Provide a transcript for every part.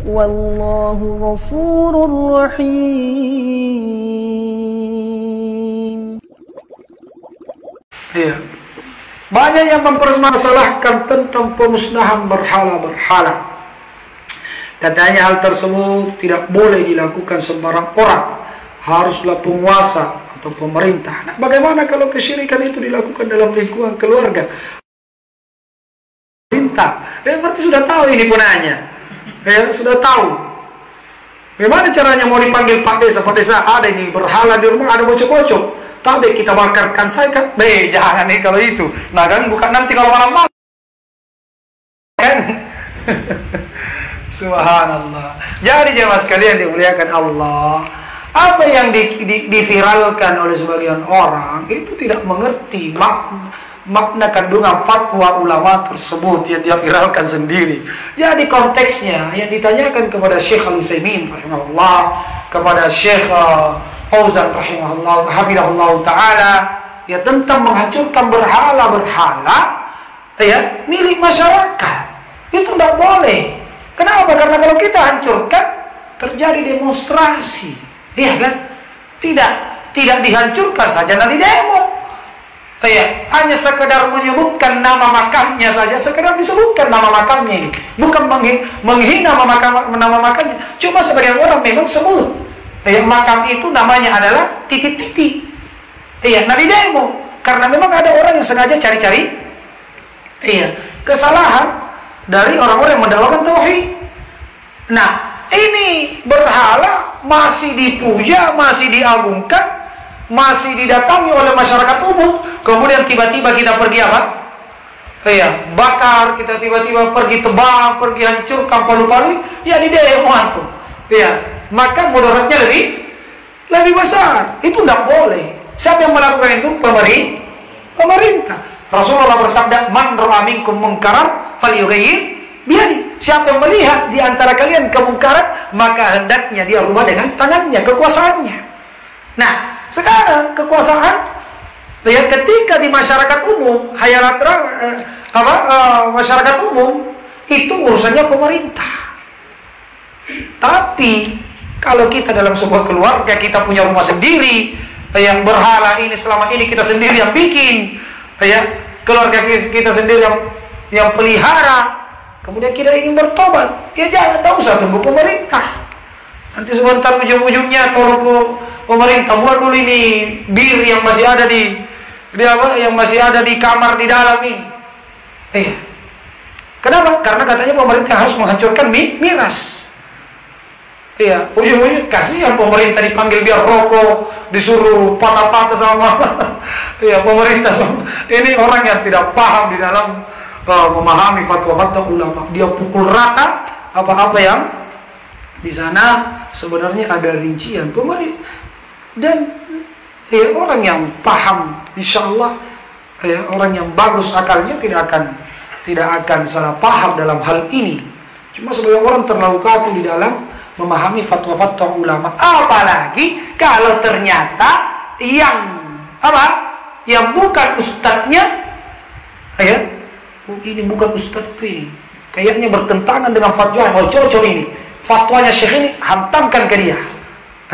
Wallahu ghafurur rahim. Iya. Banyak yang mempermasalahkan tentang pemusnahan berhala-berhala. Katanya hal tersebut tidak boleh dilakukan sembarang orang, haruslah penguasa atau pemerintah. Nah, bagaimana kalau kesyirikan itu dilakukan dalam lingkungan keluarga? Pemerintah, berarti sudah tahu ini gunanya. Ya, sudah tahu. Bagaimana caranya mau dipanggil Pak Desa ada ini berhala di rumah, ada bocok-bocok. Tapi kita bakarkan saja. Jangan nih kalau itu. Nah kan bukan nanti kalau malam-malam. Kan? Subhanallah. Jadi jemaah sekalian dimuliakan Allah, apa yang diviralkan oleh sebagian orang itu tidak mengerti makna kandungan fatwa ulama tersebut yang dia viralkan sendiri. Jadi konteksnya yang ditanyakan kepada Syekh Al-Utsaimin rahimahullah, kepada Syekh Fauzan rahimahullah hafizahullah taala, ya tentang menghancurkan berhala-berhala ya milik masyarakat. Itu tidak boleh. Kenapa? Karena kalau kita hancurkan terjadi demonstrasi, iya kan? Tidak dihancurkan saja nanti demo. Ya, hanya sekedar menyebutkan nama makamnya saja, sekedar disebutkan nama makamnya ini, bukan menghina nama makamnya. Cuma sebagian orang memang sebut, ya, makam itu namanya adalah titik-titik. Iya, nanti demo karena memang ada orang yang sengaja cari-cari, iya, kesalahan dari orang-orang yang mendakwakan tauhid. Nah, ini berhala masih dipuja, masih diagungkan, masih didatangi oleh masyarakat umum. Kemudian tiba-tiba kita pergi apa? Iya, bakar, kita tiba-tiba pergi tebang, pergi hancurkan palu-palu, ya di demo antum. Iya, maka mudaratnya lebih besar. Itu tidak boleh. Siapa yang melakukan itu? Pemerintah. Rasulullah bersabda, "Man ra'a minkum munkaran falyughayyir biyadi." Siapa yang melihat di antara kalian kemungkaran, maka hendaknya dia rubah dengan tangannya, kekuasaannya. Nah, sekarang kekuasaan ya ketika di masyarakat umum, masyarakat umum itu urusannya pemerintah. Tapi kalau kita dalam sebuah keluarga, kita punya rumah sendiri, yang berhala ini selama ini kita sendiri yang bikin, ya keluarga kita sendiri yang pelihara, kemudian kita ingin bertobat, ya jangan, tak usah tunggu pemerintah. Nanti sebentar ujung-ujungnya kalau pemerintah buat dulu ini bir yang masih ada yang masih ada di kamar di dalam ini. Kenapa? Karena katanya pemerintah harus menghancurkan miras. Iya, ujung-ujung kasihan pemerintah dipanggil biar rokok, disuruh patah-patah sama iya, pemerintah ini orang yang tidak paham di dalam memahami fatwa-fatwa ulama. Dia pukul rata apa-apa yang di sana sebenarnya ada rincian pemerintah. Dan ya, orang yang paham, insya Allah ya, orang yang bagus akalnya tidak akan salah paham dalam hal ini. Cuma sebagian orang terlalu kaku di dalam memahami fatwa-fatwa ulama. Apalagi kalau ternyata yang bukan ustadznya, ya, ini bukan ustadzku ini, kayaknya bertentangan dengan fatwa. Oh, cocok ini fatwanya syekh ini, hantamkan ke dia.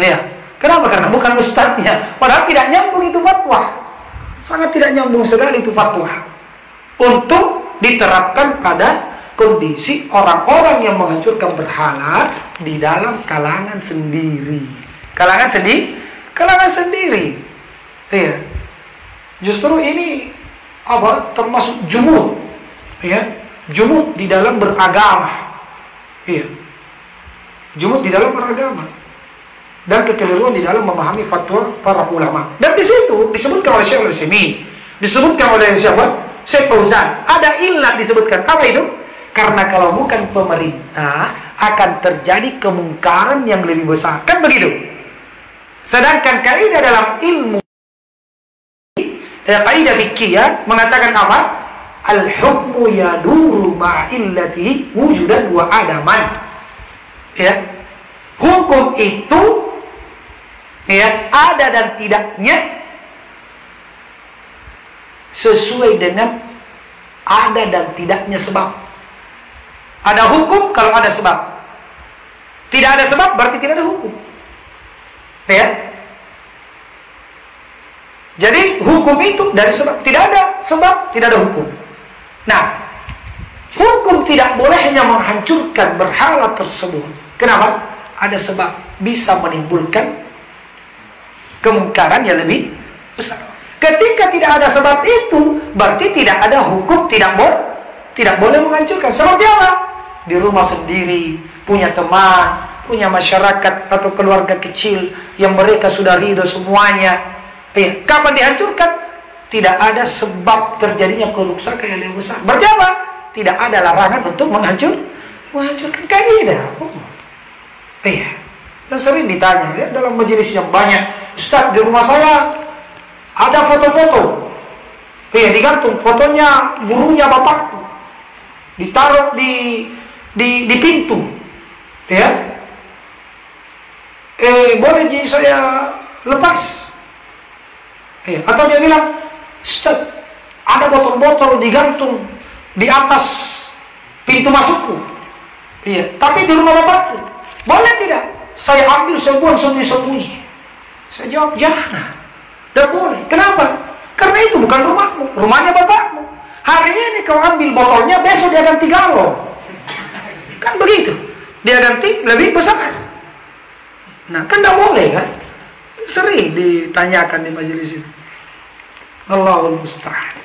Ya. Kenapa? Karena bukan ustadznya. Padahal tidak nyambung itu fatwa. Sangat tidak nyambung sekali itu fatwa untuk diterapkan pada kondisi orang-orang yang menghancurkan berhala di dalam kalangan sendiri. Kalangan sendiri. Iya. Justru ini termasuk jumud. Ya. Jumud di dalam beragama. Iya. Jumud di dalam beragama. Dan kekeliruan di dalam memahami fatwa para ulama. Dan di situ disebutkan oleh Syekh Al-Utsaimin, disebutkan oleh siapa? Syekh Fauzan. Ada ilat disebutkan. Apa itu? Karena kalau bukan pemerintah akan terjadi kemungkaran yang lebih besar. Kan begitu? Sedangkan kaidah dalam ilmu kaidah fikih mengatakan apa? Al-hukmu yaduru ma'illatihi wujudan wa adaman. Ya. Hukum itu ya ada dan tidaknya sesuai dengan ada dan tidaknya sebab. Ada hukum kalau ada sebab. Tidak ada sebab berarti tidak ada hukum. Ya. Jadi hukum itu dari sebab. Tidak ada sebab, tidak ada hukum. Nah, hukum tidak boleh hanya menghancurkan berhala tersebut. Kenapa? Ada sebab, bisa menimbulkan kemungkaran yang lebih besar. Ketika tidak ada sebab itu, berarti tidak ada hukum, tidak boleh menghancurkan. Seperti apa? Di rumah sendiri, punya teman, punya masyarakat atau keluarga kecil yang mereka sudah ridho semuanya. Kapan dihancurkan? Tidak ada sebab terjadinya kerusakan yang lebih besar. Berarti apa? Tidak ada larangan untuk menghancurkan kaidah. Dan sering ditanya ya, dalam majelis yang banyak, Ustaz, di rumah saya ada foto-foto. Digantung fotonya gurunya bapakku, ditaruh di pintu. Ya. Boleh jadi saya lepas? Atau dia bilang, Ustaz, ada botol-botol digantung di atas pintu masukku. Tapi di rumah bapakku. Boleh tidak? Saya ambil, saya buang sembunyi-sembunyi. Saya jawab, jangan. Tidak boleh. Kenapa? Karena itu bukan rumahmu, rumahnya bapakmu. Hari ini kau ambil botolnya, besok dia ganti galon. Kan begitu. Dia ganti lebih besar. Nah, kan tidak boleh kan? Sering ditanyakan di majelis itu. Allahul musta'an.